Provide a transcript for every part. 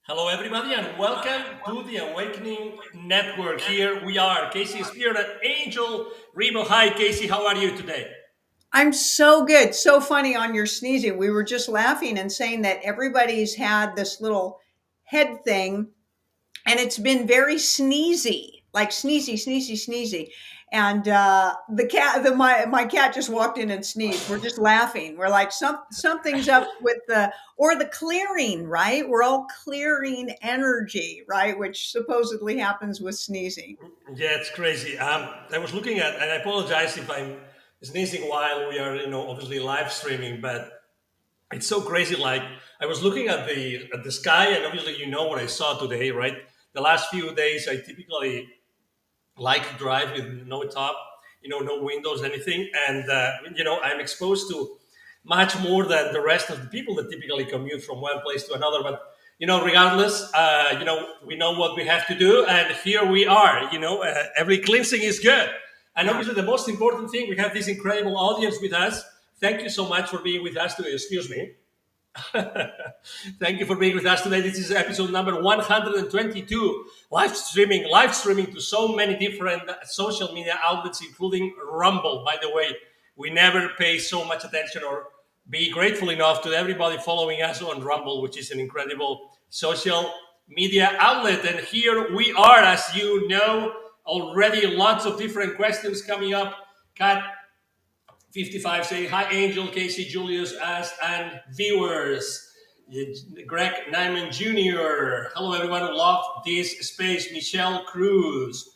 Hello, everybody, and welcome to the Awakening Network. Here we are, Casey Spear and Angel Rebo. Hi, Casey. How are you today? I'm so good. So funny on your sneezing. We were just laughing and saying that everybody's had this little head thing and it's been very sneezy, like sneezy, sneezy, sneezy. And the cat, my cat just walked in and sneezed. We're just laughing. We're like, something's up with the clearing, right? We're all clearing energy, right? Which supposedly happens with sneezing. Yeah, it's crazy. I was looking at, and I apologize if I'm sneezing while we are, obviously live streaming, but it's so crazy. Like I was looking at the sky, and obviously, you know what I saw today, right? The last few days, I typically like to drive with no top, no windows, anything. And, I'm exposed to much more than the rest of the people that typically commute from one place to another. But, regardless, we know what we have to do. And here we are, every cleansing is good. And Yeah. obviously, the most important thing, we have this incredible audience with us. Thank you so much for being with us today. Excuse me. Thank you for being with us today. This is episode number 122. Live streaming to so many different social media outlets, including Rumble. By the way, we never pay so much attention or be grateful enough to everybody following us on Rumble, which is an incredible social media outlet. And here we are, as you know, already lots of different questions coming up. Kat 55 say, hi, Angel, Casey, Julius, Ask, and viewers. Greg Nyman Jr. Hello, everyone who love this space. Michelle Cruz.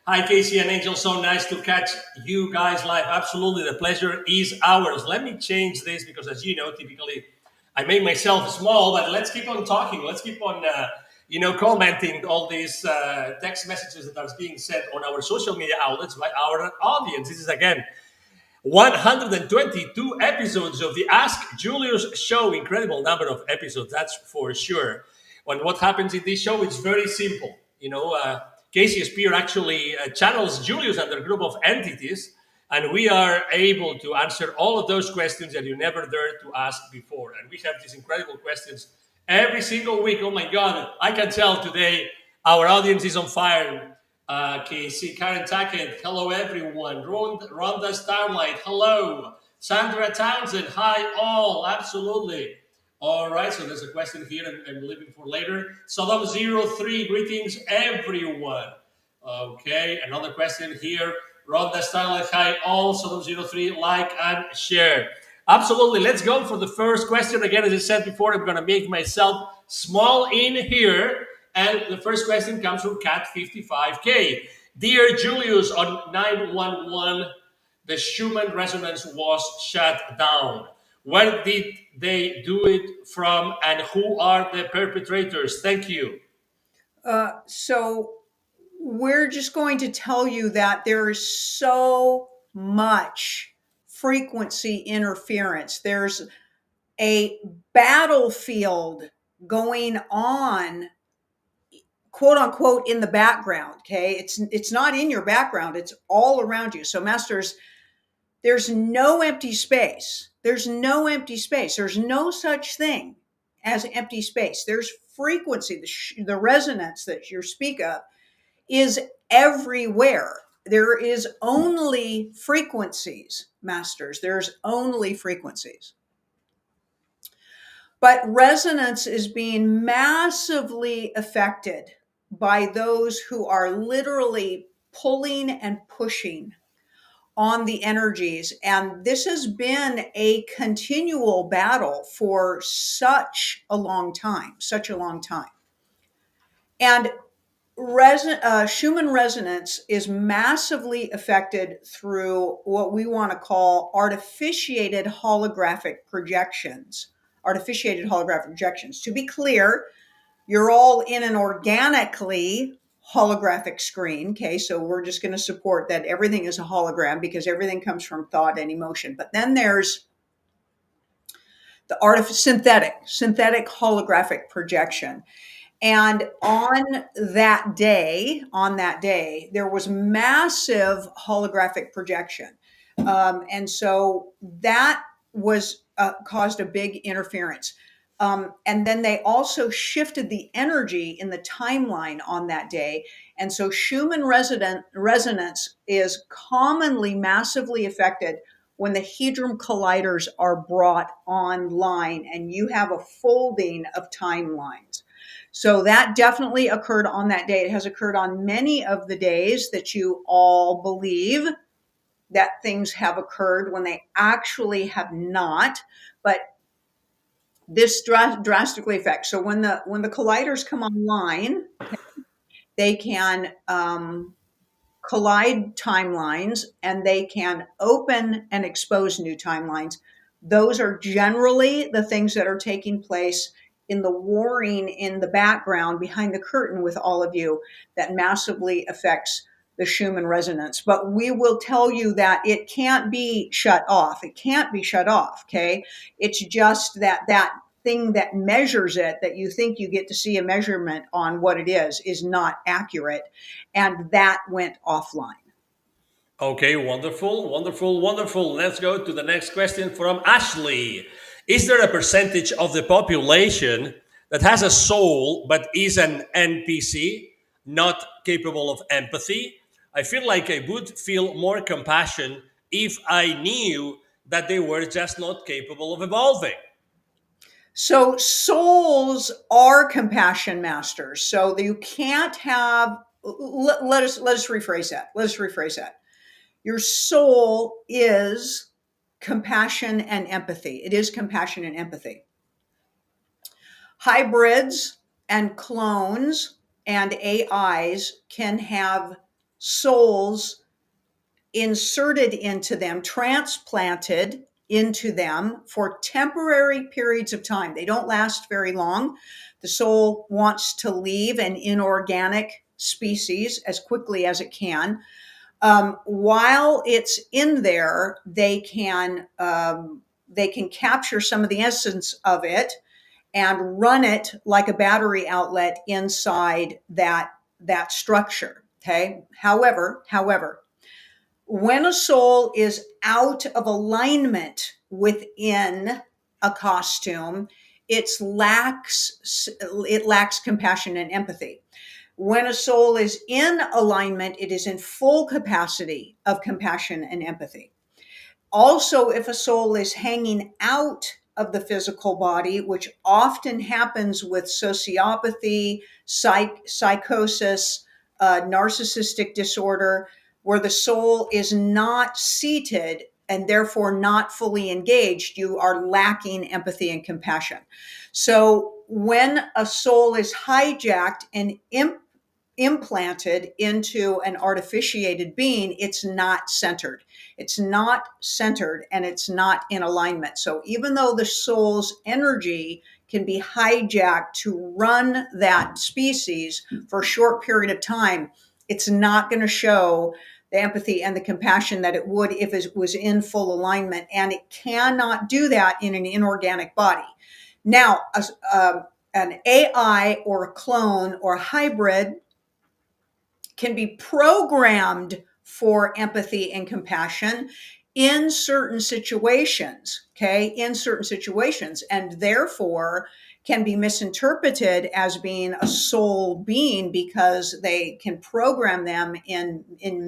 Hi, Casey and Angel. So nice to catch you guys live. Absolutely. The pleasure is ours. Let me change this because, as you know, typically I make myself small, but let's keep on talking. Let's keep on, commenting all these text messages that are being sent on our social media outlets by our audience. This is, again, 122 episodes of the Ask Julius Show. Incredible number of episodes, that's for sure. And what happens in this show, it's very simple. Casey Spear actually channels Julius and their group of entities, and we are able to answer all of those questions that you never dared to ask before. And we have these incredible questions every single week. Oh my God, I can tell today our audience is on fire. Casey, Karen Tackett, hello everyone. Rhonda Starlight, hello. Sandra Townsend, hi all, absolutely. All right, so there's a question here I'm leaving for later. Saddam03, greetings everyone. Okay, another question here. Rhonda Starlight, hi all. Saddam03, like and share. Absolutely, let's go for the first question. Again, as I said before, I'm going to make myself small in here. And the first question comes from Cat55K. Dear Julius, on 911, the Schumann resonance was shut down. Where did they do it from, and who are the perpetrators? Thank you. So we're just going to tell you that there is so much frequency interference. There's a battlefield going on, quote unquote, in the background. Okay, it's not in your background, it's all around you. So masters, there's no empty space. There's no empty space. There's no such thing as empty space. There's frequency. The resonance that you speak of is everywhere. There is only frequencies, masters. There's only frequencies. But resonance is being massively affected by those who are literally pulling and pushing on the energies. And this has been a continual battle for such a long time, such a long time. And Schumann resonance is massively affected through what we want to call artificiated holographic projections. Artificiated holographic projections. To be clear, you're all in an organically holographic screen. Okay, so we're just going to support that everything is a hologram because everything comes from thought and emotion. But then there's the art of synthetic holographic projection. And on that day, there was massive holographic projection. And so that was caused a big interference. And then they also shifted the energy in the timeline on that day. And so Schumann resonance is commonly massively affected when the hedron colliders are brought online and you have a folding of timelines. So that definitely occurred on that day. It has occurred on many of the days that you all believe that things have occurred when they actually have not. But this drastically affects. So when the colliders come online, they can collide timelines and they can open and expose new timelines. Those are generally the things that are taking place in the warring in the background behind the curtain with all of you that massively affects the Schumann resonance. But we will tell you that it can't be shut off. It can't be shut off. Okay. It's just that thing that measures it, that you think you get to see a measurement on what it is not accurate. And that went offline. Okay, wonderful, wonderful, wonderful. Let's go to the next question from Ashley. Is there a percentage of the population that has a soul but is an NPC, not capable of empathy? I feel like I would feel more compassion if I knew that they were just not capable of evolving. So souls are compassion masters. So you can't have, let us rephrase that. Let's rephrase that. Your soul is compassion and empathy. It is compassion and empathy. Hybrids and clones and AIs can have souls inserted into them, transplanted into them for temporary periods of time. They don't last very long. The soul wants to leave an inorganic species as quickly as it can. While it's in there, they can capture some of the essence of it and run it like a battery outlet inside that structure. Okay. However, when a soul is out of alignment within a costume, it lacks compassion and empathy. When a soul is in alignment, it is in full capacity of compassion and empathy. Also, if a soul is hanging out of the physical body, which often happens with sociopathy, psychosis, narcissistic disorder, where the soul is not seated and therefore not fully engaged, you are lacking empathy and compassion. So when a soul is hijacked and implanted into an artificiated being, it's not centered. It's not centered and it's not in alignment. So even though the soul's energy can be hijacked to run that species for a short period of time, it's not going to show the empathy and the compassion that it would if it was in full alignment. And it cannot do that in an inorganic body. Now, an AI or a clone or a hybrid can be programmed for empathy and compassion in certain situations, okay, in certain situations, and therefore can be misinterpreted as being a soul being because they can program them in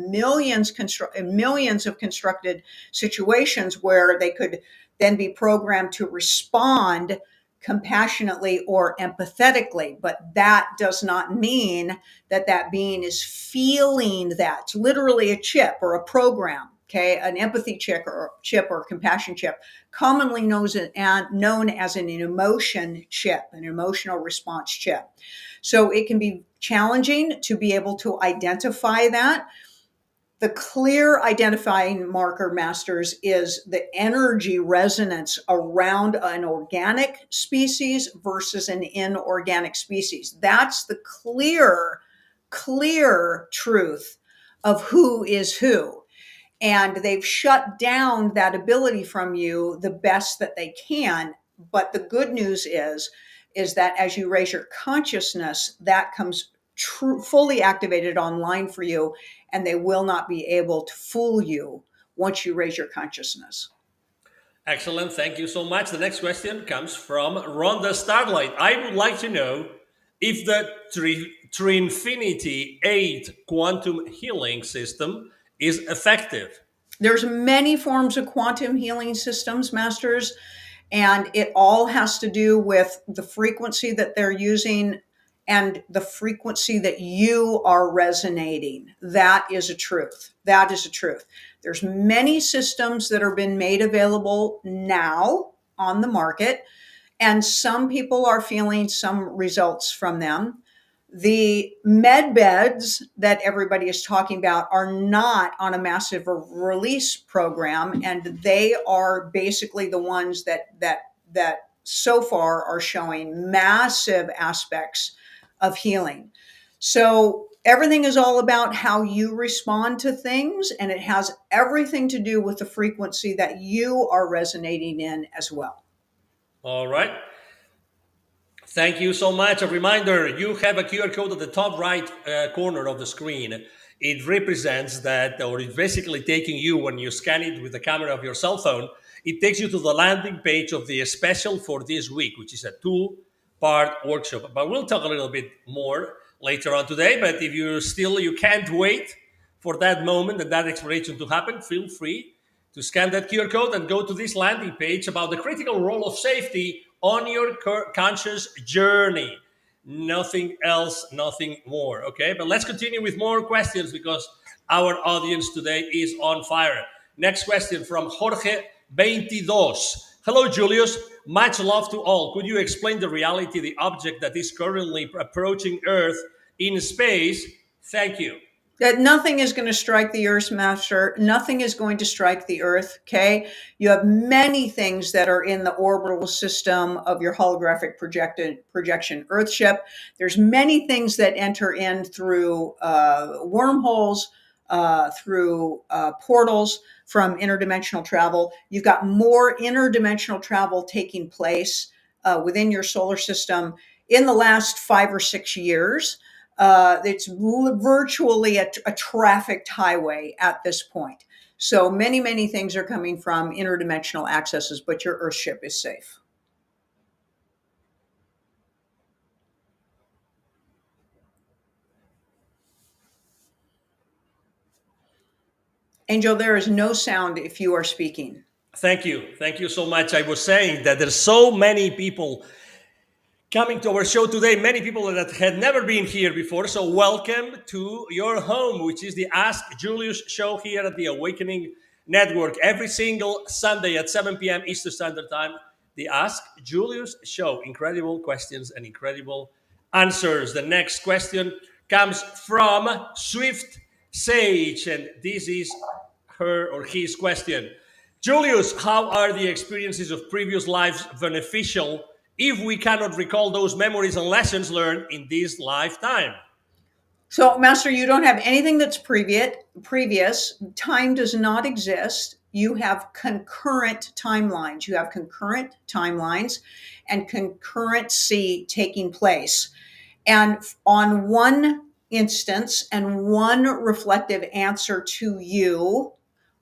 millions of constructed situations where they could then be programmed to respond compassionately or empathetically. But that does not mean that being is feeling that. It's literally a chip or a program, okay, an empathy chip or a compassion chip, commonly known as an emotion chip, an emotional response chip. So it can be challenging to be able to identify that. The clear identifying marker, masters, is the energy resonance around an organic species versus an inorganic species. That's the clear clear truth of who is who. And they've shut down that ability from you the best that they can. But the good news is that as you raise your consciousness, that comes fully activated online for you, and they will not be able to fool you once you raise your consciousness. Excellent. Thank you so much. The next question comes from Rhonda Starlight. I would like to know if the Trinfinity 8 quantum healing system is effective. There's many forms of quantum healing systems, masters, and it all has to do with the frequency that they're using and the frequency that you are resonating. That is a truth. That is a truth. There's many systems that are being made available now on the market, and some people are feeling some results from them. The med beds that everybody is talking about are not on a massive release program, and they are basically the ones that so far are showing massive aspects of healing. So everything is all about how you respond to things, and it has everything to do with the frequency that you are resonating in as well. All right. Thank you so much. A reminder, you have a QR code at the top right corner of the screen. It represents that, or it's basically taking you, when you scan it with the camera of your cell phone, it takes you to the landing page of the special for this week, which is a 2-part workshop. But we'll talk a little bit more later on today. But if you can't wait for that moment and that exploration to happen, feel free to scan that QR code and go to this landing page about the critical role of safety on your conscious journey. Nothing else, nothing more. Okay, but let's continue with more questions because our audience today is on fire. Next question from Jorge 22. Hello, Julius. Much love to all. Could you explain the reality, the object that is currently approaching Earth in space? Thank you. That nothing is going to strike the Earth, master. Nothing is going to strike the Earth. Okay. You have many things that are in the orbital system of your holographic projection Earthship. There's many things that enter in through wormholes, through portals from interdimensional travel. You've got more interdimensional travel taking place within your solar system in the last 5 or 6 years. It's virtually a trafficked highway at this point. So many things are coming from interdimensional accesses, but your Earthship is safe. Angel, there is no sound if you are speaking. Thank you. Thank you so much. I was saying that there's so many people coming to our show today, many people that had never been here before. So welcome to your home, which is the Ask Julius Show here at the Awakening Network. Every single Sunday at 7 p.m. Eastern Standard Time, the Ask Julius Show. Incredible questions and incredible answers. The next question comes from Swift Sage, and this is her or his question. Julius, how are the experiences of previous lives beneficial if we cannot recall those memories and lessons learned in this lifetime? So, Master, you don't have anything that's previous. Time does not exist. You have concurrent timelines. You have concurrent timelines and concurrency taking place. And on one instance and one reflective answer to you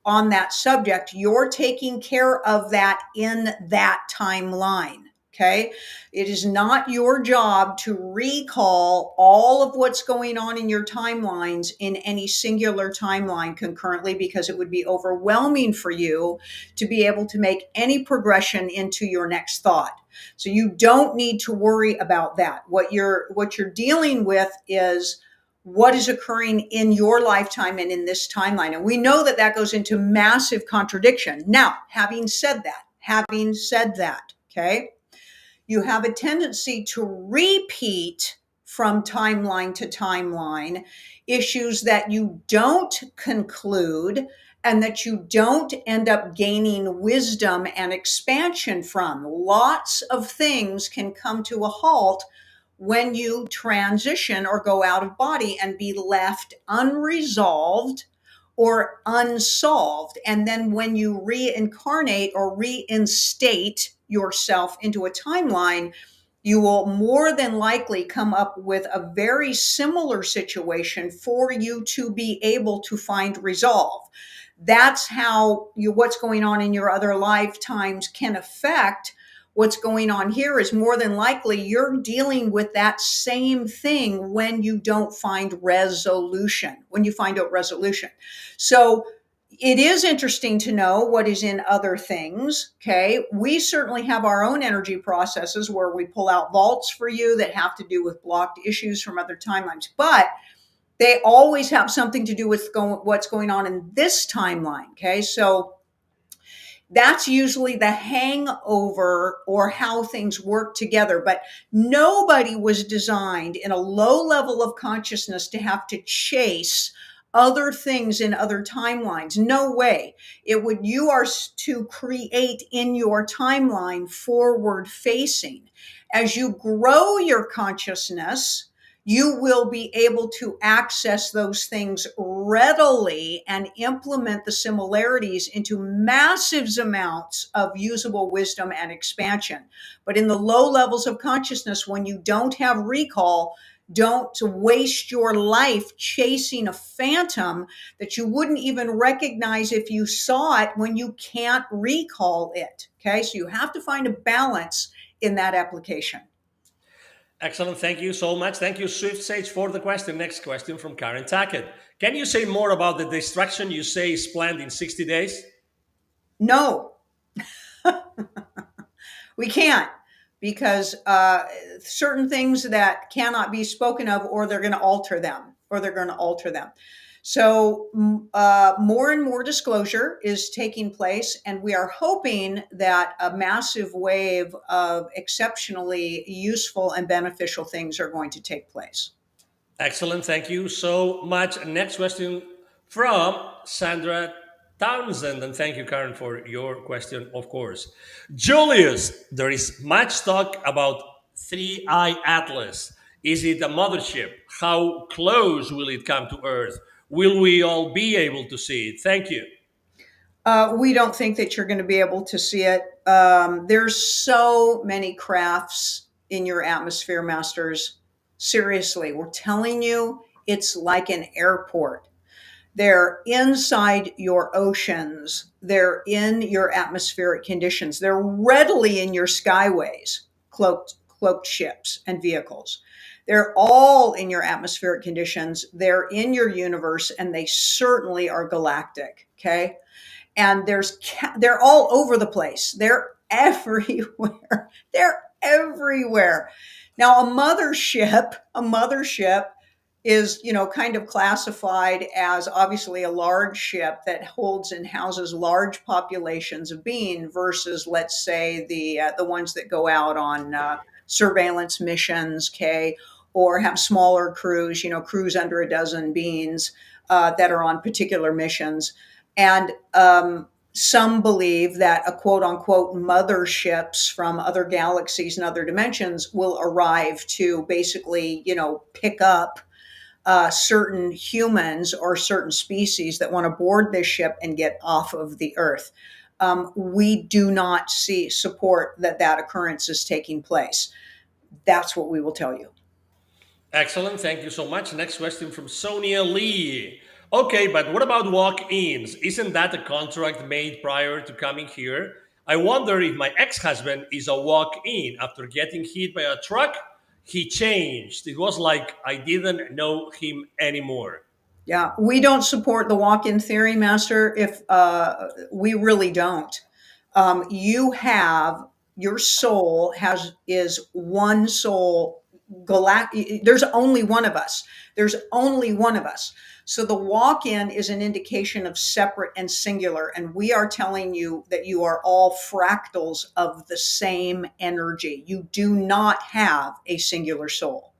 on that subject, you're taking care of that in that timeline. Okay. It is not your job to recall all of what's going on in your timelines in any singular timeline concurrently, because it would be overwhelming for you to be able to make any progression into your next thought. So you don't need to worry about that. What you're dealing with is what is occurring in your lifetime and in this timeline. And we know that that goes into massive contradiction. Now, having said that, okay, you have a tendency to repeat from timeline to timeline issues that you don't conclude and that you don't end up gaining wisdom and expansion from. Lots of things can come to a halt when you transition or go out of body and be left unresolved or unsolved. And then when you reincarnate or reinstate yourself into a timeline, you will more than likely come up with a very similar situation for you to be able to find resolve. That's how what's going on in your other lifetimes can affect what's going on here. Is more than likely you're dealing with that same thing when you don't find resolution, when you find out resolution. So it is interesting to know what is in other things. Okay. We certainly have our own energy processes where we pull out vaults for you that have to do with blocked issues from other timelines, but they always have something to do with what's going on in this timeline. Okay. So that's usually the hangover or how things work together. But nobody was designed in a low level of consciousness to have to chase other things in other timelines. No way. It would, you are to create in your timeline forward facing. As you grow your consciousness, you will be able to access those things readily and implement the similarities into massive amounts of usable wisdom and expansion. But in the low levels of consciousness, when you don't have recall, don't waste your life chasing a phantom that you wouldn't even recognize if you saw it when you can't recall it. Okay, so you have to find a balance in that application. Excellent. Thank you so much. Thank you, Swift Sage, for the question. Next question from Karen Tackett. Can you say more about the destruction you say is planned in 60 days? No, we can't, because certain things that cannot be spoken of, or they're going to alter them, So more and more disclosure is taking place, and we are hoping that a massive wave of exceptionally useful and beneficial things are going to take place. Excellent. Thank you so much. Next question from Sandra Townsend. And thank you, Karen, for your question, of course. Julius, there is much talk about Three Eye Atlas. Is it a mothership? How close will it come to Earth? Will we all be able to see it? Thank you. We don't think that you're going to be able to see it. There's so many crafts in your atmosphere, masters. Seriously, we're telling you, it's like an airport. They're inside your oceans. They're in your atmospheric conditions. They're readily in your skyways, cloaked ships and vehicles. They're all in your atmospheric conditions. They're in your universe, and they certainly are galactic. Okay. And they're all over the place. They're everywhere. They're everywhere. Now, a mothership is, kind of classified as obviously a large ship that holds and houses large populations of being, versus, let's say, the ones that go out on surveillance missions, okay, or have smaller crews, crews under a dozen beings that are on particular missions. And some believe that a quote unquote motherships from other galaxies and other dimensions will arrive to basically, pick up certain humans or certain species that want to board this ship and get off of the Earth. We do not support that occurrence is taking place. That's what we will tell you. Excellent. Thank you so much. Next question from Sonia Lee. Okay, but what about walk ins? Isn't that a contract made prior to coming here? I wonder if my ex husband is a walk in. After getting hit by a truck, he changed. It was like I didn't know him anymore. Yeah, we don't support the walk-in theory, Master. If we really don't, you have your soul is one soul. There's only one of us. There's only one of us. So the walk-in is an indication of separate and singular, and we are telling you that you are all fractals of the same energy. You do not have a singular soul.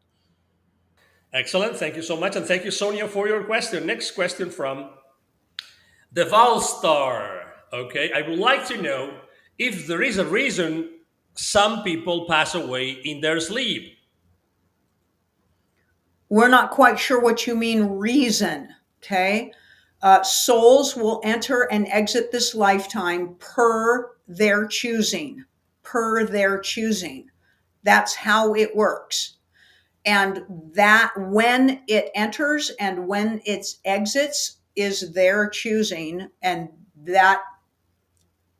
Excellent. Thank you so much. And thank you, Sonia, for your question. Next question from the Valstar. Okay, I would like to know if there is a reason some people pass away in their sleep. We're not quite sure what you mean, reason. Okay. Souls will enter and exit this lifetime per their choosing, per their choosing. That's how it works. And that when it enters and when it exits is their choosing. And that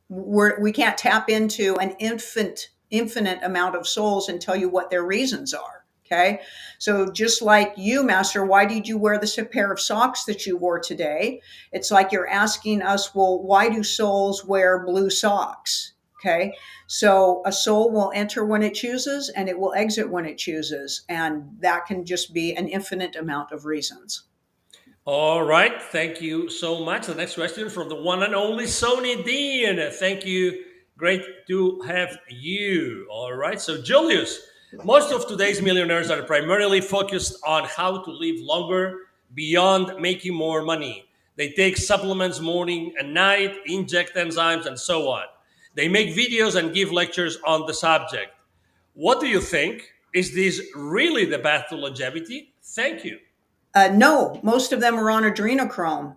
we can't tap into an infinite amount of souls and tell you what their reasons are. Okay. So just like you, Master, why did you wear this pair of socks that you wore today? It's like you're asking us, well, why do souls wear blue socks? Okay. So a soul will enter when it chooses and it will exit when it chooses. And that can just be an infinite amount of reasons. All right. Thank you so much. The next question from the one and only Sony Dean. Thank you. Great to have you. All right. So, Julius, most of today's millionaires are primarily focused on how to live longer beyond making more money. They take supplements morning and night, inject enzymes, and so on. They make videos and give lectures on the subject. What do you think? Is this really the path to longevity? Thank you. No, most of them are on adrenochrome.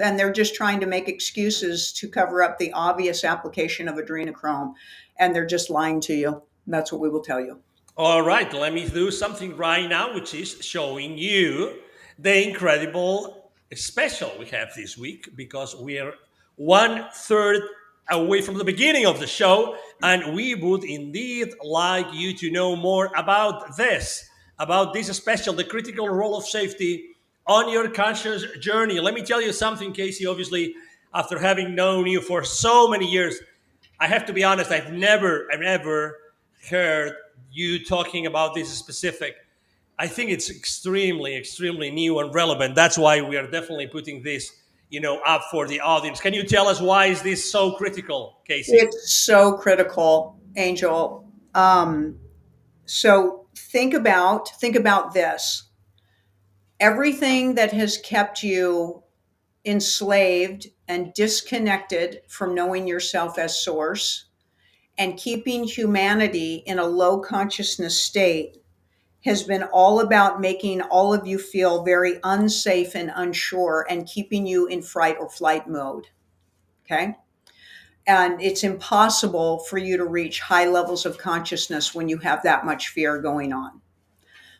And they're just trying to make excuses to cover up the obvious application of adrenochrome, and they're just lying to you. That's what we will tell you. All right, let me do something right now, which is showing you the incredible special we have this week because we are one third away from the beginning of the show, and we would indeed like you to know more about this special, the critical role of safety on your conscious journey. Let me tell you something, Casey. Obviously, after having known you for so many years, I have to be honest, I've never heard you talking about this specific. I think it's extremely new and relevant. That's why we are definitely putting this, up for the audience. Can you tell us why is this so critical, Casey? It's so critical, Angel. So think about this. Everything that has kept you enslaved and disconnected from knowing yourself as source and keeping humanity in a low consciousness state has been all about making all of you feel very unsafe and unsure and keeping you in fright or flight mode. Okay. And it's impossible for you to reach high levels of consciousness when you have that much fear going on.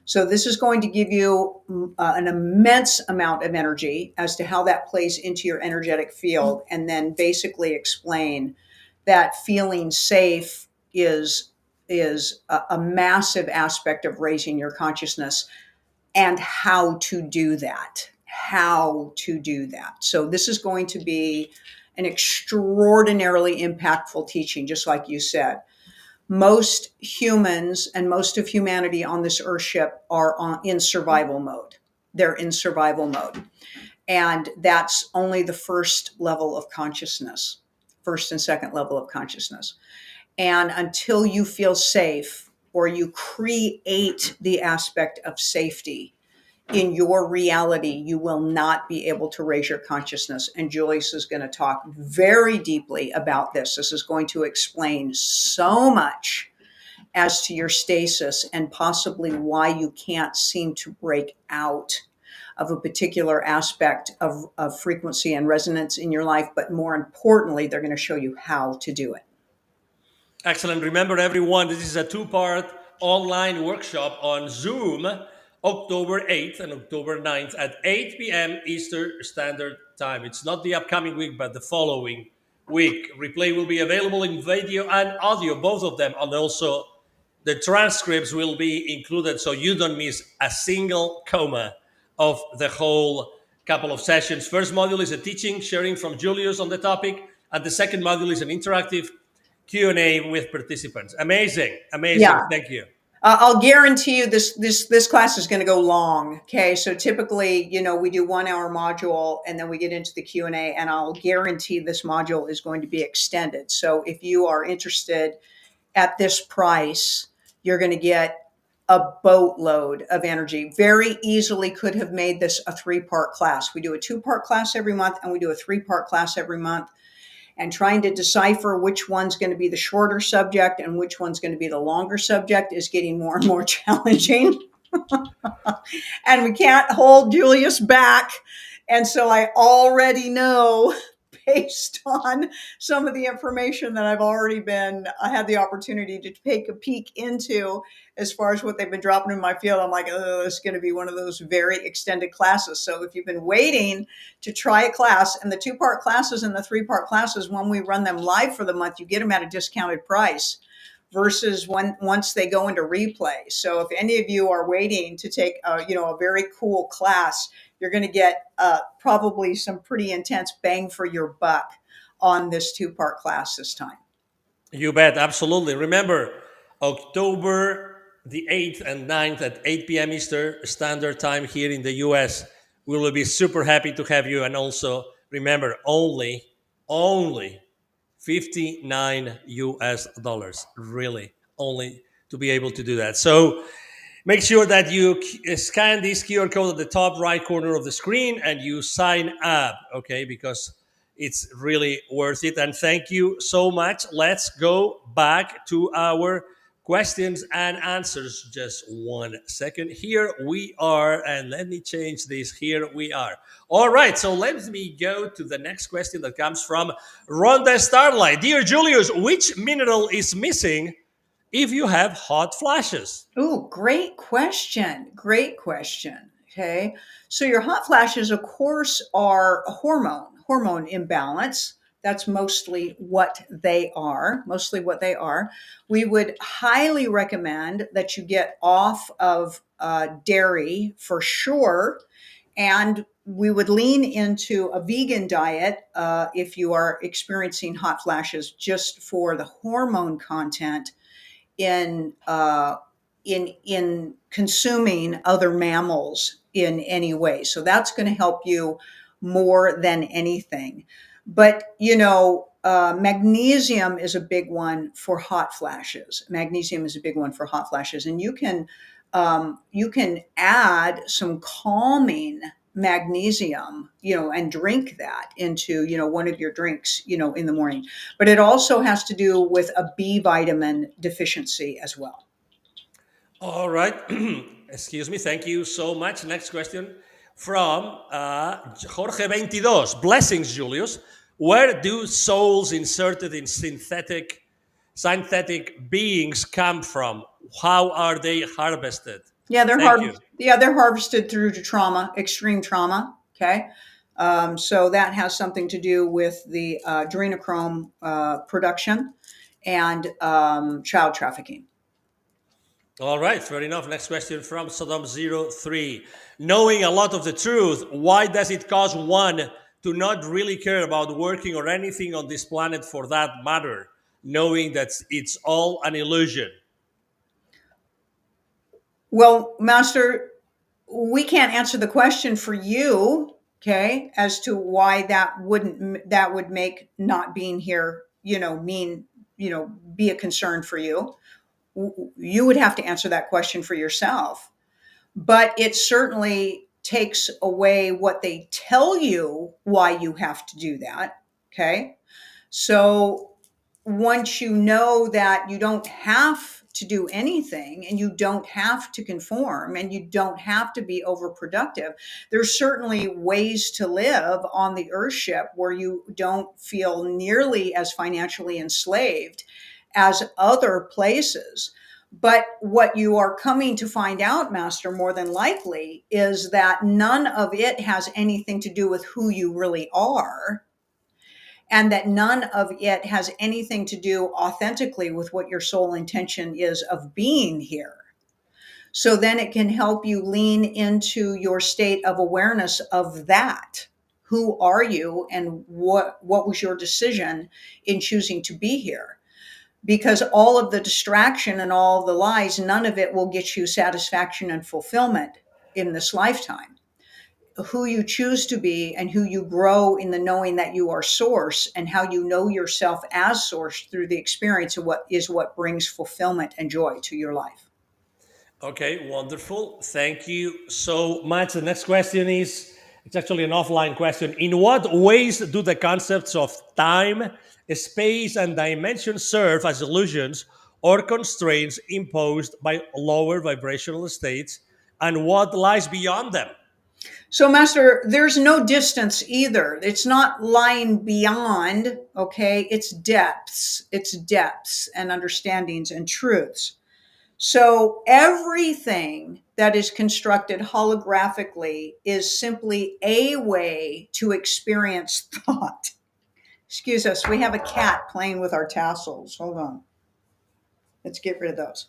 So, this is going to give you an immense amount of energy as to how that plays into your energetic field, and then basically explain that feeling safe is a massive aspect of raising your consciousness and how to do that. How to do that. So, this is going to be an extraordinarily impactful teaching, just like you said. Most humans and most of humanity on this earthship are in survival mode. They're in survival mode. And that's only the first level of consciousness, first and second level of consciousness. And until you feel safe or you create the aspect of safety in your reality, you will not be able to raise your consciousness. And Julius is going to talk very deeply about this. This is going to explain so much as to your stasis and possibly why you can't seem to break out of a particular aspect of frequency and resonance in your life. But more importantly, they're going to show you how to do it. Excellent. Remember, everyone, this is a two-part online workshop on Zoom, October 8th and October 9th at 8 p.m. Eastern Standard Time. It's not the upcoming week, but the following week. Replay will be available in video and audio, both of them, and also the transcripts will be included so you don't miss a single comma of the whole couple of sessions. First module is a teaching, sharing from Julius on the topic, and the second module is an interactive Q&A with participants. Amazing. Yeah. Thank you. I'll guarantee you this class is going to go long. Okay, so typically, we do 1 hour module and then we get into the Q&A, and I'll guarantee this module is going to be extended. So if you are interested at this price, you're going to get a boatload of energy. Very easily could have made this a 3-part class. We do a 2-part class every month and we do a 3-part class every month. And trying to decipher which one's going to be the shorter subject and which one's going to be the longer subject is getting more and more challenging. And we can't hold Julius back. And so I already know, based on some of the information that I had the opportunity to take a peek into as far as what they've been dropping in my field. I'm like, oh, it's going to be one of those very extended classes. So if you've been waiting to try a class, and the 2-part classes and the 3-part classes, when we run them live for the month, you get them at a discounted price versus once they go into replay. So if any of you are waiting to take a very cool class, you're going to get probably some pretty intense bang for your buck on this 2-part class this time. You bet, absolutely. Remember, October the 8th and 9th at 8 p.m. Eastern Standard Time here in the US. We will be super happy to have you. And also, remember, only 59 US dollars, really, only to be able to do that. So make sure that you scan this QR code at the top right corner of the screen and you sign up, okay? Because it's really worth it. And thank you so much. Let's go back to our questions and answers. Just 1 second. Here we are. And let me change this. Here we are. All right. So let me go to the next question that comes from Rhonda Starlight. Dear Julius, which mineral is missing if you have hot flashes? Oh, great question. Great question. Okay. So your hot flashes, of course, are a hormone imbalance. That's mostly what they are. Mostly what they are. We would highly recommend that you get off of dairy for sure. And we would lean into a vegan diet if you are experiencing hot flashes, just for the hormone content in consuming other mammals in any way. So that's going to help you more than anything. But magnesium is a big one for hot flashes. Magnesium is a big one for hot flashes, and you can add some calming magnesium, and drink that into, one of your drinks, in the morning. But it also has to do with a B vitamin deficiency as well. All right. Excuse me. Thank you so much. Next question from Jorge 22. Blessings, Julius. Where do souls inserted in synthetic beings come from? How are they harvested? Yeah, Thank you. they're harvested through trauma, extreme trauma. Okay. So that has something to do with the adrenochrome production and child trafficking. All right, fair enough. Next question from Saddam03. Knowing a lot of the truth, why does it cause one to not really care about working or anything on this planet for that matter, knowing that it's all an illusion? Well, Master, we can't answer the question for you, okay, as to why that would make not being here, be a concern for you. You would have to answer that question for yourself. But it certainly takes away what they tell you why you have to do that. Okay. So once you know that you don't have to do anything and you don't have to conform and you don't have to be overproductive, there's certainly ways to live on the Earthship where you don't feel nearly as financially enslaved as other places. But what you are coming to find out, Master, more than likely, is that none of it has anything to do with who you really are, and that none of it has anything to do authentically with what your soul intention is of being here. So then it can help you lean into your state of awareness of that. Who are you, and what was your decision in choosing to be here? Because all of the distraction and all the lies, none of it will get you satisfaction and fulfillment in this lifetime. Who you choose to be and who you grow in the knowing that you are source, and how you know yourself as source through the experience of what brings fulfillment and joy to your life. Okay, wonderful. Thank you so much. The next question is, it's actually an offline question. In what ways do the concepts of time, space, and dimension serve as illusions or constraints imposed by lower vibrational states and what lies beyond them? So, Master, there's no distance either. It's not lying beyond, okay? It's depths and understandings and truths. So, everything that is constructed holographically is simply a way to experience thought. Excuse us, we have a cat playing with our tassels. Hold on. Let's get rid of those.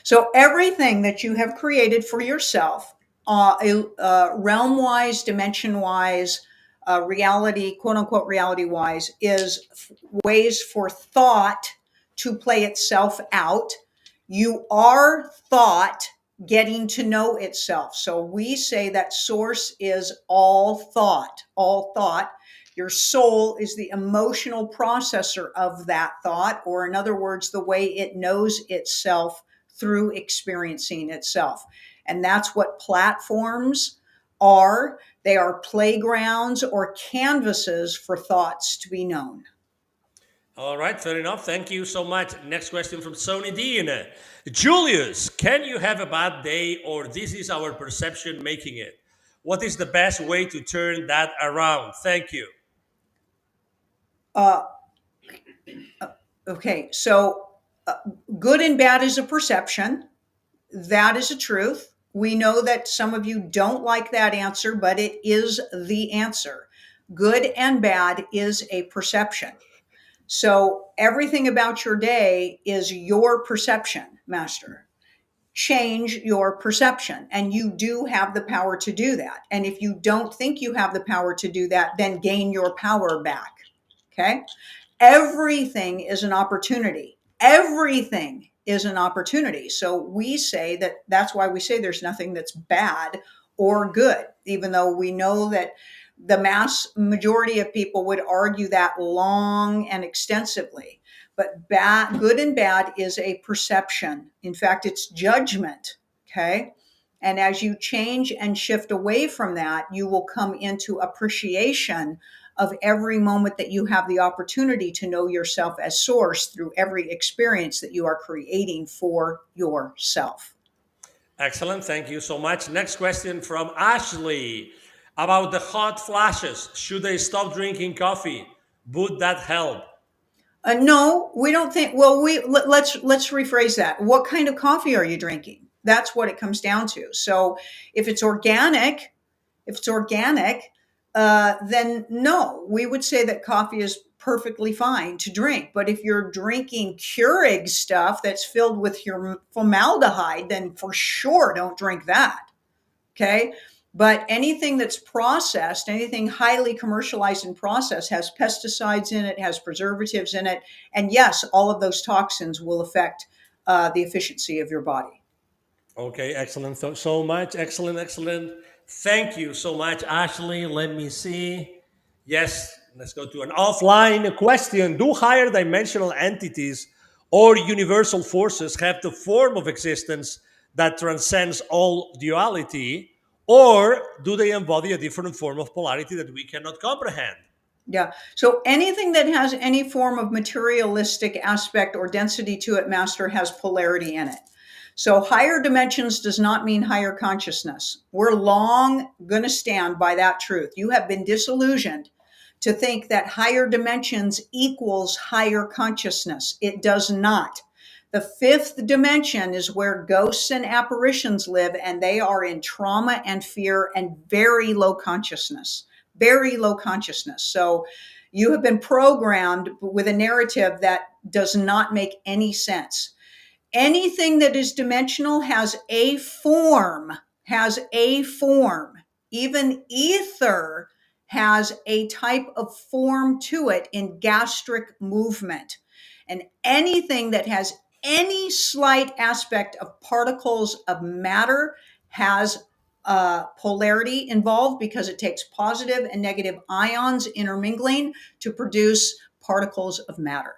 So everything that you have created for yourself, realm wise, dimension wise, reality, quote unquote, reality wise, is ways for thought to play itself out. You are thought getting to know itself. So we say that source is all thought, all thought. Your soul is the emotional processor of that thought, or in other words, the way it knows itself through experiencing itself. And that's what platforms are. They are playgrounds or canvases for thoughts to be known. All right, fair enough. Thank you so much. Next question from Sony Dean. Julius, can you have a bad day or this is our perception making it? What is the best way to turn that around? Thank you. Uh, okay, so good and bad is a perception. That is a truth. We know that some of you don't like that answer, but it is the answer. Good and bad is a perception. So everything about your day is your perception, Master. Change your perception, and you do have the power to do that. And if you don't think you have the power to do that, then gain your power back. Okay? Everything is an opportunity. Everything is an opportunity. So we say that that's why we say there's nothing that's bad or good, even though we know that the mass majority of people would argue that long and extensively. But bad, good and bad is a perception. In fact, it's judgment. Okay. And as you change and shift away from that, you will come into appreciation of every moment that you have the opportunity to know yourself as source through every experience that you are creating for yourself. Excellent. Thank you so much. Next question from Ashley about the hot flashes. Should they stop drinking coffee? Would that help? No, we don't think. Well, let's rephrase that. What kind of coffee are you drinking? That's what it comes down to. So, if it's organic, if it's organic, then no, we would say that coffee is perfectly fine to drink. But if you're drinking Keurig stuff that's filled with your formaldehyde, then for sure don't drink that. Okay. But anything that's processed, anything highly commercialized and processed has pesticides in it, has preservatives in it. And yes, all of those toxins will affect the efficiency of your body. Okay, excellent. So much. Excellent, excellent. Thank you so much, Ashley. Let me see. Yes, let's go to an offline question. Do higher dimensional entities or universal forces have the form of existence that transcends all duality, or do they embody a different form of polarity that we cannot comprehend? Yeah. So anything that has any form of materialistic aspect or density to it, Master, has polarity in it. So higher dimensions does not mean higher consciousness. We're long going to stand by that truth. You have been disillusioned to think that higher dimensions equals higher consciousness. It does not. The fifth dimension is where ghosts and apparitions live, and they are in trauma and fear and very low consciousness. Very low consciousness. So you have been programmed with a narrative that does not make any sense. Anything that is dimensional has a form, has a form. Even ether has a type of form to it in gastric movement. And anything that has any slight aspect of particles of matter has polarity involved, because it takes positive and negative ions intermingling to produce particles of matter.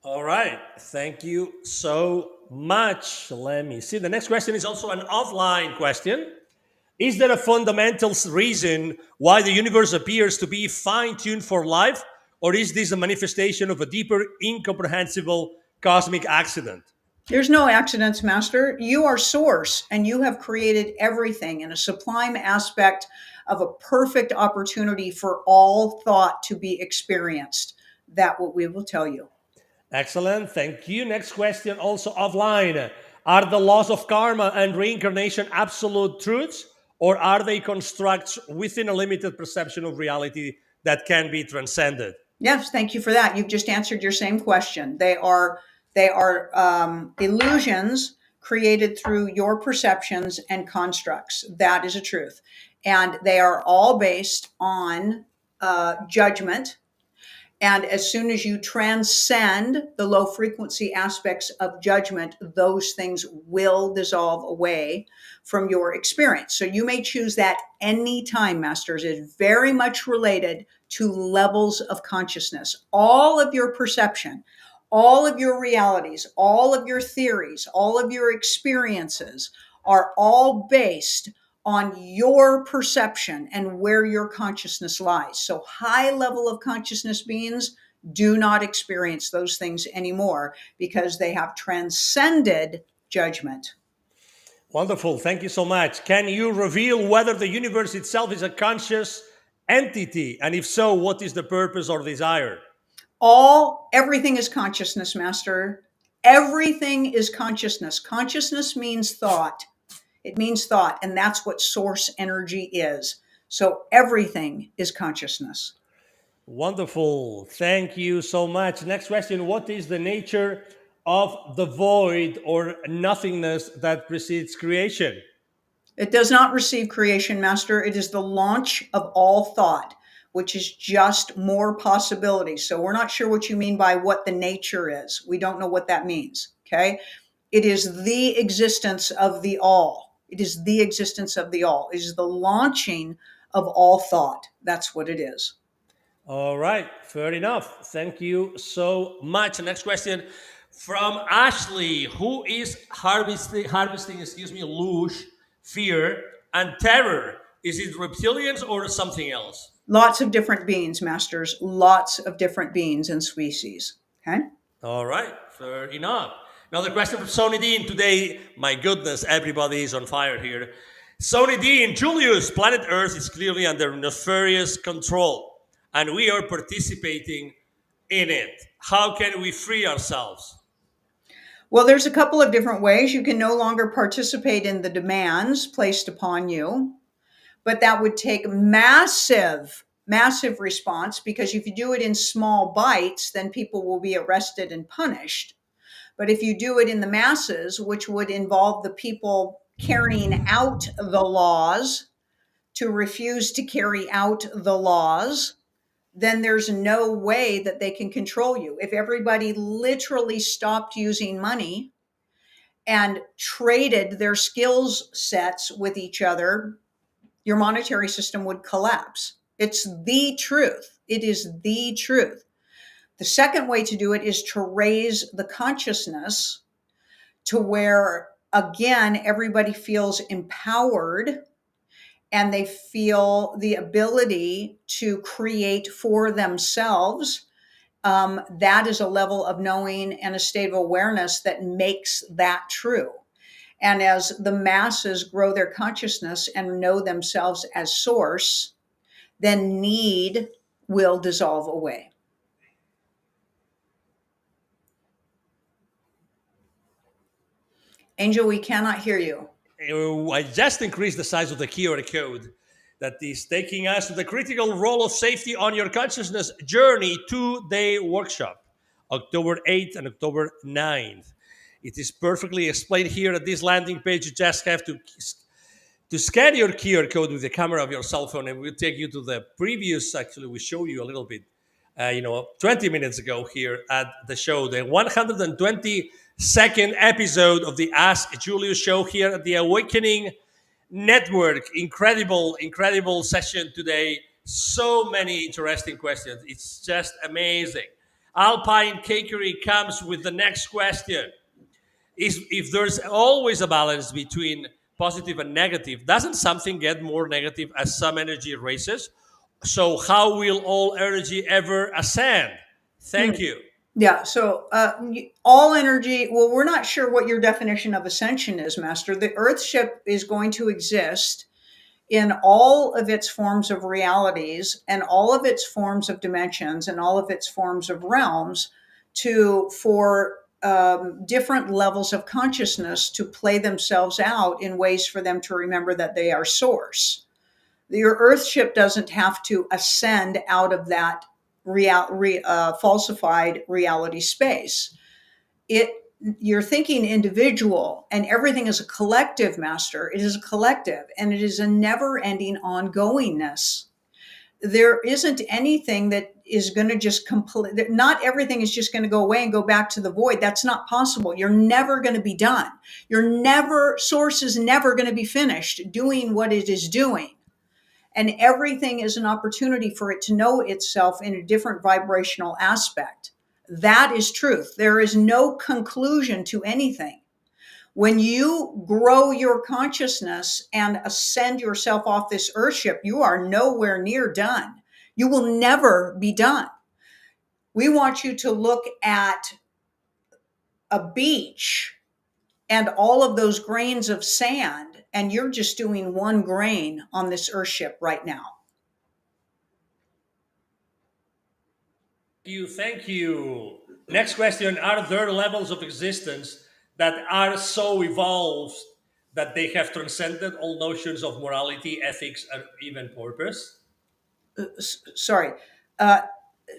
All right. Thank you so much. Let me see. The next question is also an offline question. Is there a fundamental reason why the universe appears to be fine tuned for life? Or is this a manifestation of a deeper, incomprehensible cosmic accident? There's no accidents, Master. You are source, and you have created everything in a sublime aspect of a perfect opportunity for all thought to be experienced. That what we will tell you. Excellent. Thank you. Next question, also offline. Are the laws of karma and reincarnation absolute truths, or are they constructs within a limited perception of reality that can be transcended? Yes, thank you for that. You've just answered your same question. They are illusions created through your perceptions and constructs. That is a truth, and they are all based on judgment. And as soon as you transcend the low frequency aspects of judgment, those things will dissolve away from your experience. So you may choose that anytime, Masters. It's very much related to levels of consciousness. All of your perception, all of your realities, all of your theories, all of your experiences are all based on your perception and where your consciousness lies. So, high level of consciousness beings do not experience those things anymore because they have transcended judgment. Wonderful. Thank you so much. Can you reveal whether the universe itself is a conscious entity? And if so, what is the purpose or desire? Everything is consciousness, Master. Everything is consciousness. Consciousness means thought. It means thought, and that's what source energy is. So everything is consciousness. Wonderful. Thank you so much. Next question. What is the nature of the void or nothingness that precedes creation? It does not receive creation, Master. It is the launch of all thought, which is just more possibility. So we're not sure what you mean by what the nature is. We don't know what that means. Okay. It is the existence of the all. It is the existence of the all. It is the launching of all thought. That's what it is. All right. Fair enough. Thank you so much. Next question from Ashley. Who is harvesting, lush, fear, and terror? Is it reptilians or something else? Lots of different beings, Masters. Lots of different beings and species. Okay. All right, fair enough. Another question from Sony Dean today. My goodness, everybody is on fire here. Sony Dean, Julius, planet Earth is clearly under nefarious control, and we are participating in it. How can we free ourselves? Well, there's a couple of different ways. You can no longer participate in the demands placed upon you, but that would take massive response, because if you do it in small bites, then people will be arrested and punished. But if you do it in the masses, which would involve the people carrying out the laws to refuse to carry out the laws, then there's no way that they can control you. If everybody literally stopped using money and traded their skills sets with each other, your monetary system would collapse. It's the truth. It is the truth. The second way to do it is to raise the consciousness to where, again, everybody feels empowered and they feel the ability to create for themselves. That is a level of knowing and a state of awareness that makes that true. And as the masses grow their consciousness and know themselves as source, then need will dissolve away. Angel, we cannot hear you. I just increased the size of the QR code that is taking us to the critical role of safety on your consciousness journey 2-day workshop, October 8th and October 9th. It is perfectly explained here at this landing page. You just have to scan your QR code with the camera of your cell phone, and we'll take you to the previous. Actually, we show you a little bit, 20 minutes ago here at the show, the 122nd episode of the Ask Julius Show here at the Awakening Network. Incredible session today. So many interesting questions. It's just amazing. Alpine Cakery comes with the next question. If there's always a balance between positive and negative, doesn't something get more negative as some energy races? So how will all energy ever ascend? Thank you. Yeah. So all energy, well, we're not sure what your definition of ascension is, Master. The Earthship is going to exist in all of its forms of realities and all of its forms of dimensions and all of its forms of realms to for different levels of consciousness to play themselves out in ways for them to remember that they are source. Your Earthship doesn't have to ascend out of that falsified reality space. It You're thinking individual, and everything is a collective, Master. It is a collective, and it is a never-ending ongoingness. There isn't anything that is going to just complete. Not everything is just going to go away and go back to the void. That's not possible. You're never going to be done. Source is never going to be finished doing what it is doing. And everything is an opportunity for it to know itself in a different vibrational aspect. That is truth. There is no conclusion to anything. When you grow your consciousness and ascend yourself off this earthship, you are nowhere near done. You will never be done. We want you to look at a beach and all of those grains of sand, and you're just doing one grain on this earthship right now. Thank you. Next question: are there levels of existence that are so evolved that they have transcended all notions of morality, ethics, and even purpose? Sorry. Uh,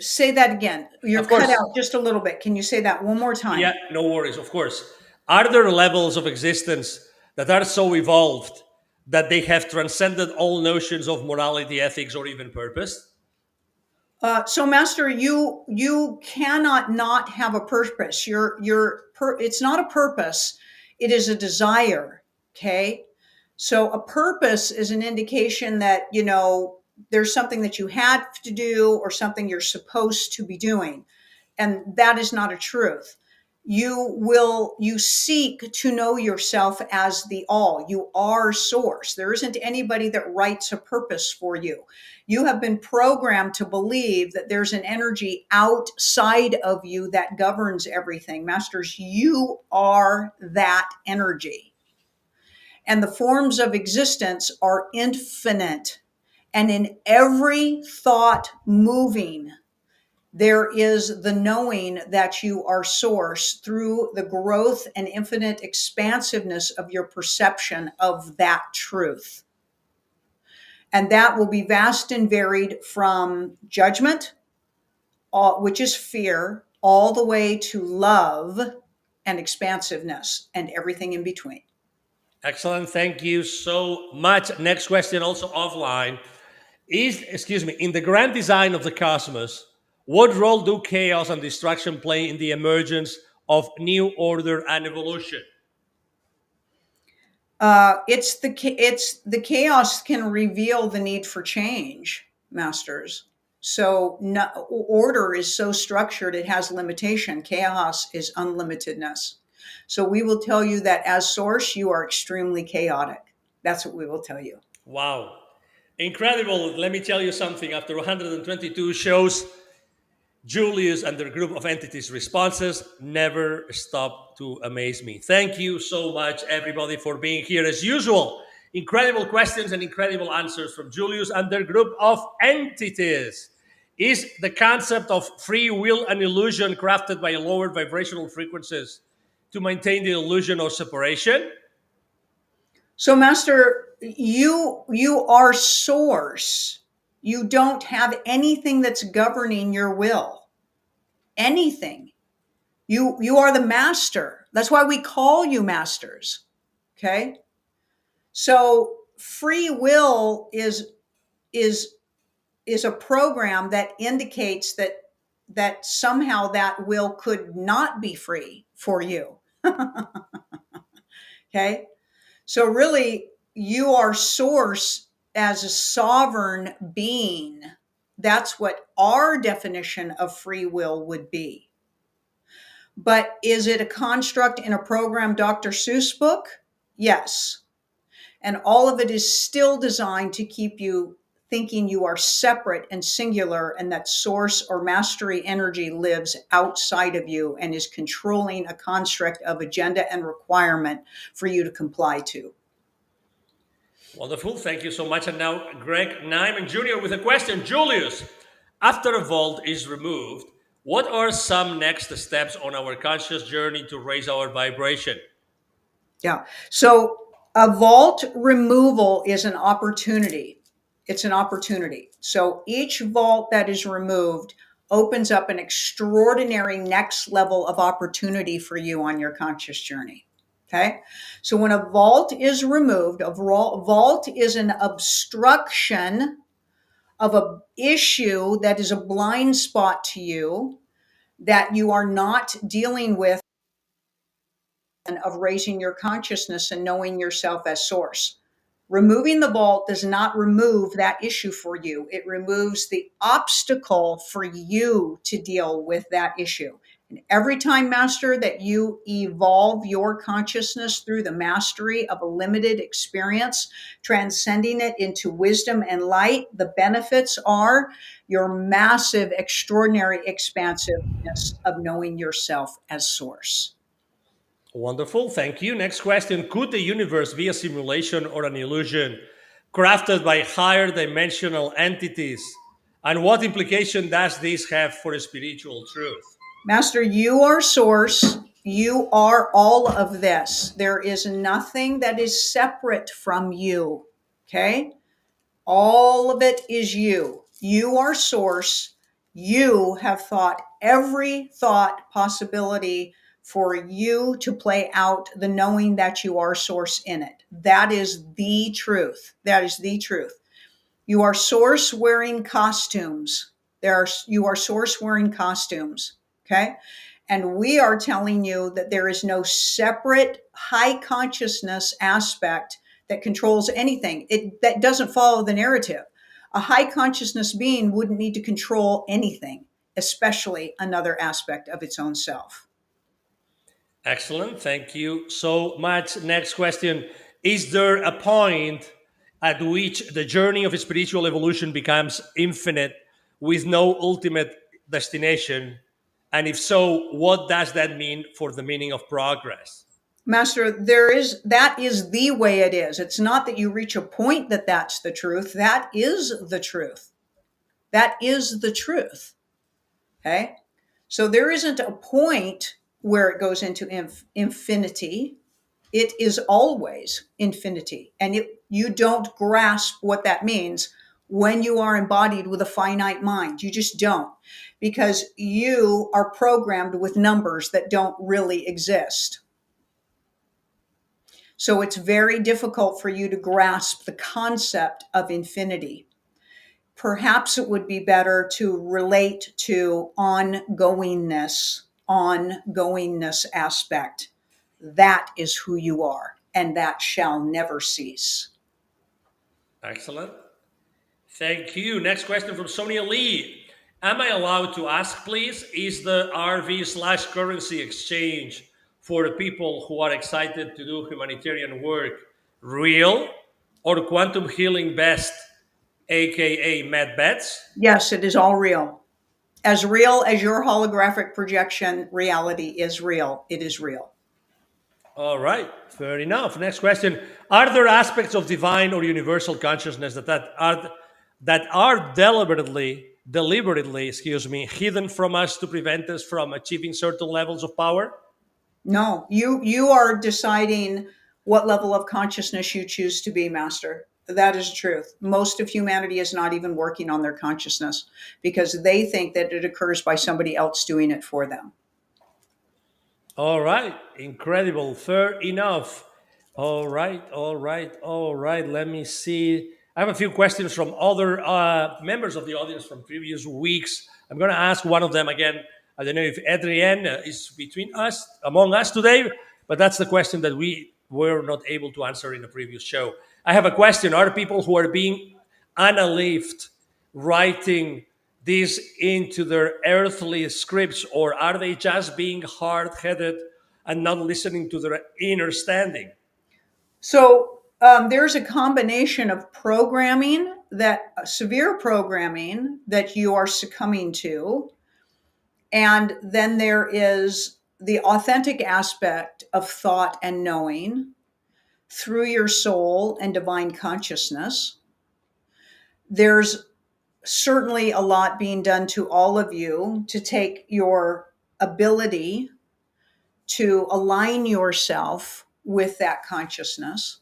Say that again. You're Of cut course. out just a little bit. Can you say that one more Yeah, time? no worries. Of course. Are there levels of existence that are so evolved that they have transcended all notions of morality, ethics, or even purpose? So, Master, you cannot not have a purpose. It's not a purpose; it is a desire. Okay, so a purpose is an indication that there's something that you had to do or something you're supposed to be doing, and that is not a truth. You seek to know yourself as the all. You are source. There isn't anybody that writes a purpose for you. You have been programmed to believe that there's an energy outside of you that governs everything. Masters, you are that energy. And the forms of existence are infinite. And in every thought moving, there is the knowing that you are source through the growth and infinite expansiveness of your perception of that truth. And that will be vast and varied from judgment, which is fear, all the way to love and expansiveness and everything in between. Excellent. Thank you so much. Next question, also offline. Excuse me, in the grand design of the cosmos, what role do chaos and destruction play in the emergence of new order and evolution? It's the chaos can reveal the need for change, Masters. So no, order is so structured it has limitation. Chaos is unlimitedness. So we will tell you that as source you are extremely chaotic. That's what we will tell you. Wow. Incredible. Let me tell you something. After 122 shows, Julius and their group of entities' responses never stop to amaze me. Thank you so much, everybody, for being here. As usual, incredible questions and incredible answers from Julius and their group of entities. Is the concept of free will an illusion crafted by lowered vibrational frequencies to maintain the illusion of separation? So Master, you are source. You don't have anything that's governing your will. Anything. You are the master. That's why we call you masters. Okay? So free will is is a program that indicates that somehow that will could not be free for you. Okay? So really you are source as a sovereign being. That's what our definition of free will would be. But is it a construct in a program Dr. Seuss book? Yes. And all of it is still designed to keep you thinking you are separate and singular and that source or mastery energy lives outside of you and is controlling a construct of agenda and requirement for you to comply to. Wonderful. Thank you so much. And now, Greg Nyman Jr. with a question. Julius, after a vault is removed, what are some next steps on our conscious journey to raise our vibration? Yeah. So a vault removal is an opportunity. It's an opportunity. So each vault that is removed opens up an extraordinary next level of opportunity for you on your conscious journey. Okay. So when a vault is removed, a vault is an obstruction of a issue that is a blind spot to you that you are not dealing with, of raising your consciousness and knowing yourself as source. Removing the vault does not remove that issue for you. It removes the obstacle for you to deal with that issue. And every time, Master, that you evolve your consciousness through the mastery of a limited experience, transcending it into wisdom and light, the benefits are your massive, extraordinary expansiveness of knowing yourself as source. Wonderful. Thank you. Next question. Could the universe be a simulation or an illusion crafted by higher dimensional entities? And what implication does this have for spiritual truth? Master, you are source. You are all of this. There is nothing that is separate from you. Okay? All of it is you. You are source. You have thought every thought possibility for you to play out the knowing that you are source in it. That is the truth. That is the truth. You are source wearing costumes. You are source wearing costumes. Okay. And we are telling you that there is no separate high consciousness aspect that controls anything. That doesn't follow the narrative. A high consciousness being wouldn't need to control anything, especially another aspect of its own self. Excellent. Thank you so much. Next question. Is there a point at which the journey of spiritual evolution becomes infinite with no ultimate destination? And if so, what does that mean for the meaning of progress? Master, that is the way it is. It's not that you reach a point that that's the truth. That is the truth. That is the truth. Okay. So there isn't a point where it goes into infinity. It is always infinity. And you don't grasp what that means when you are embodied with a finite mind. You just don't, because you are programmed with numbers that don't really exist. So it's very difficult for you to grasp the concept of infinity. Perhaps it would be better to relate to ongoingness aspect. That is who you are, and that shall never cease. Excellent. Thank you. Next question from Sonia Lee. Am I allowed to ask, please? Is the RV/currency exchange for the people who are excited to do humanitarian work real, or quantum healing best, aka med bets? Yes, it is all real. As real as your holographic projection reality is real, it is real. All right, fair enough. Next question: are there aspects of divine or universal consciousness that are deliberately, hidden from us to prevent us from achieving certain levels of power? No, you are deciding what level of consciousness you choose to be, Master. That is the truth. Most of humanity is not even working on their consciousness because they think that it occurs by somebody else doing it for them. All right, incredible, fair enough. All right. Let me see. I have a few questions from other members of the audience from previous weeks. I'm going to ask one of them again. I don't know if Adrienne is among us today, but that's the question that we were not able to answer in the previous show. I have a question. Are people who are being unalived writing this into their earthly scripts, or are they just being hard-headed and not listening to their inner standing? So there's a combination of programming that severe programming that you are succumbing to. And then there is the authentic aspect of thought and knowing through your soul and divine consciousness. There's certainly a lot being done to all of you to take your ability to align yourself with that consciousness.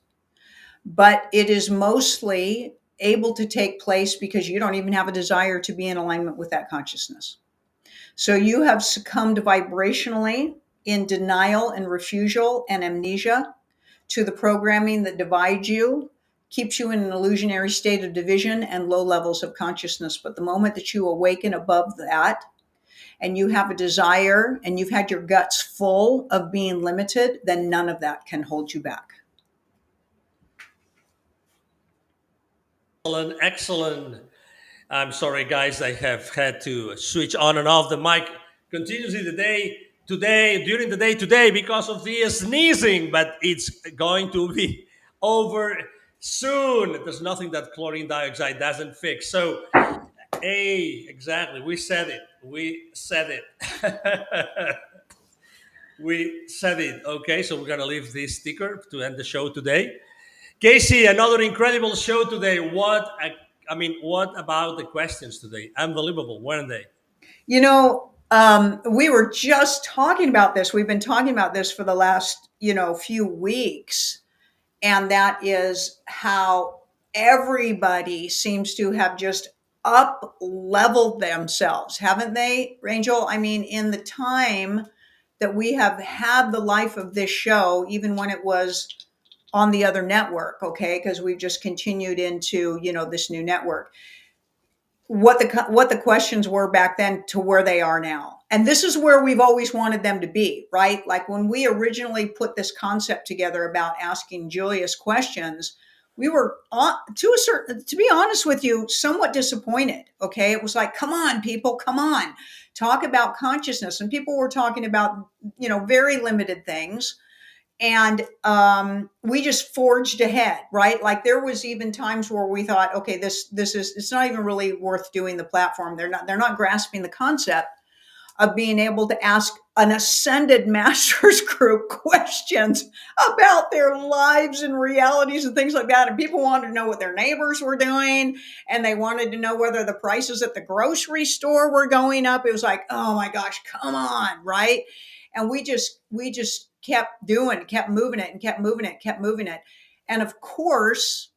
But it is mostly able to take place because you don't even have a desire to be in alignment with that consciousness. So you have succumbed vibrationally in denial and refusal and amnesia to the programming that divides you, keeps you in an illusionary state of division and low levels of consciousness. But the moment that you awaken above that and you have a desire and you've had your guts full of being limited, then none of that can hold you back. Excellent, excellent. I'm sorry, guys. I have had to switch on and off the mic continuously during the day today because of the sneezing, but it's going to be over soon. There's nothing that chlorine dioxide doesn't fix. So, hey, exactly. We said it. We said it. We said it. Okay, so we're going to leave this sticker to end the show today. Casey, another incredible show today. What about the questions today? Unbelievable, weren't they? We were just talking about this. We've been talking about this for the last, few weeks. And that is how everybody seems to have just up leveled themselves, haven't they, Rangel? I mean, in the time that we have had the life of this show, even when it was on the other network, okay, because we've just continued into, this new network, what the questions were back then to where they are now. And this is where we've always wanted them to be, right? Like when we originally put this concept together about asking Julius questions, we were to be honest with you, somewhat disappointed. Okay. It was like, come on, people, come on, talk about consciousness. And people were talking about, very limited things. And we just forged ahead, right? Like there was even times where we thought, okay, this is, it's not even really worth doing the platform. They're not grasping the concept of being able to ask an ascended masters group questions about their lives and realities and things like that. And people wanted to know what their neighbors were doing, and they wanted to know whether the prices at the grocery store were going up. It was like, oh my gosh, come on, right? And we just kept moving it and kept moving it, kept moving it. And of course,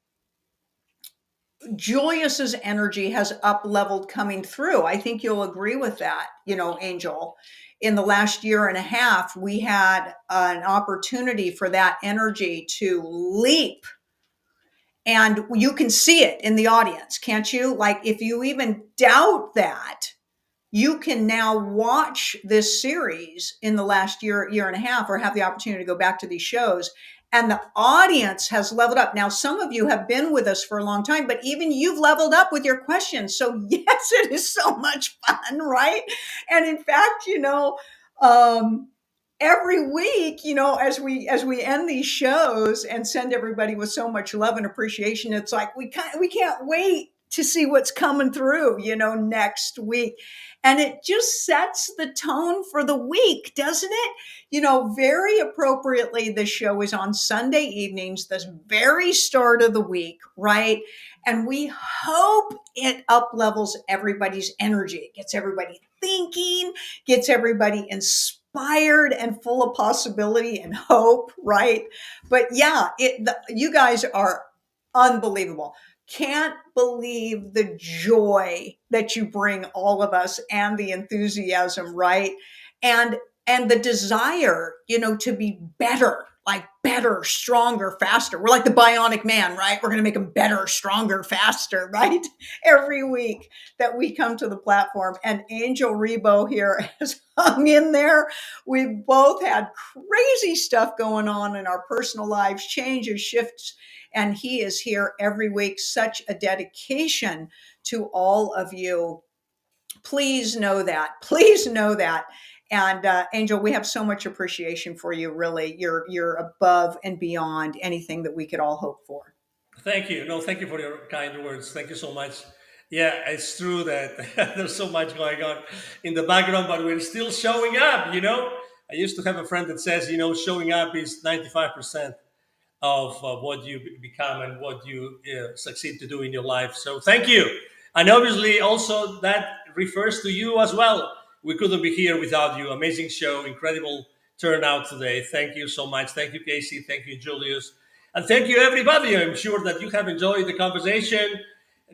Julius's energy has up leveled coming through. I think you'll agree with that, Angel. In the last year and a half, we had an opportunity for that energy to leap. And you can see it in the audience, can't you? Like if you even doubt that, you can now watch this series in the last year and a half, or have the opportunity to go back to these shows. And the audience has leveled up. Now, some of you have been with us for a long time, but even you've leveled up with your questions. So yes, it is so much fun, right? And in fact, every week, as we end these shows and send everybody with so much love and appreciation, it's like we can't wait to see what's coming through, next week. And it just sets the tone for the week, doesn't it? Very appropriately, the show is on Sunday evenings, the very start of the week, right? And we hope it up levels everybody's energy, gets everybody thinking, gets everybody inspired and full of possibility and hope, right? But yeah, you guys are unbelievable. Can't believe the joy that you bring all of us, and the enthusiasm, right? And the desire, to be better, like better, stronger, faster. We're like the bionic man, right? We're going to make them better, stronger, faster, right? Every week that we come to the platform. And Angel Rebo here has hung in there. We've both had crazy stuff going on in our personal lives, changes, shifts, and he is here every week. Such a dedication to all of you. Please know that. Please know that. And Angel, we have so much appreciation for you. Really, you're above and beyond anything that we could all hope for. Thank you. No, thank you for your kind words. Thank you so much. Yeah, it's true that there's so much going on in the background, but we're still showing up. I used to have a friend that says, showing up is 95% of what you become and what you succeed to do in your life. So thank you. And obviously, also that refers to you as well. We couldn't be here without you. Amazing show, incredible turnout today. Thank you so much. Thank you, Casey. Thank you, Julius. And thank you, everybody. I'm sure that you have enjoyed the conversation.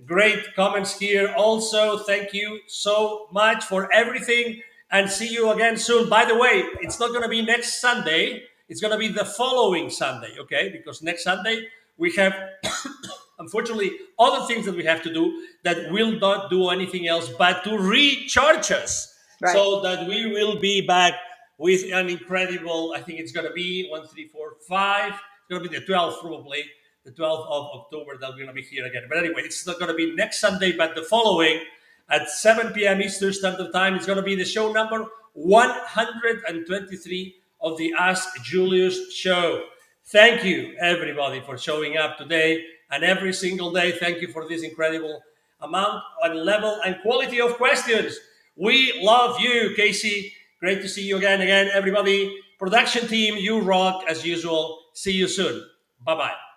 Great comments here. Also, thank you so much for everything and see you again soon. By the way, it's not going to be next Sunday. It's going to be the following Sunday, okay? Because next Sunday we have, unfortunately, other things that we have to do that will not do anything else but to recharge us Right. so that we will be back with an incredible, I think it's going to be 1, 3, 4, 5. It's going to be the 12th, probably, the 12th of October that we're going to be here again. But anyway, it's not going to be next Sunday, but the following at 7 p.m. Eastern Standard Time. It's going to be the show number 123 of the Ask Julius Show. Thank you, everybody, for showing up today and every single day. Thank you for this incredible amount and level and quality of questions. We love you, Casey. Great to see you again, everybody. Production team, you rock as usual. See you soon. Bye bye.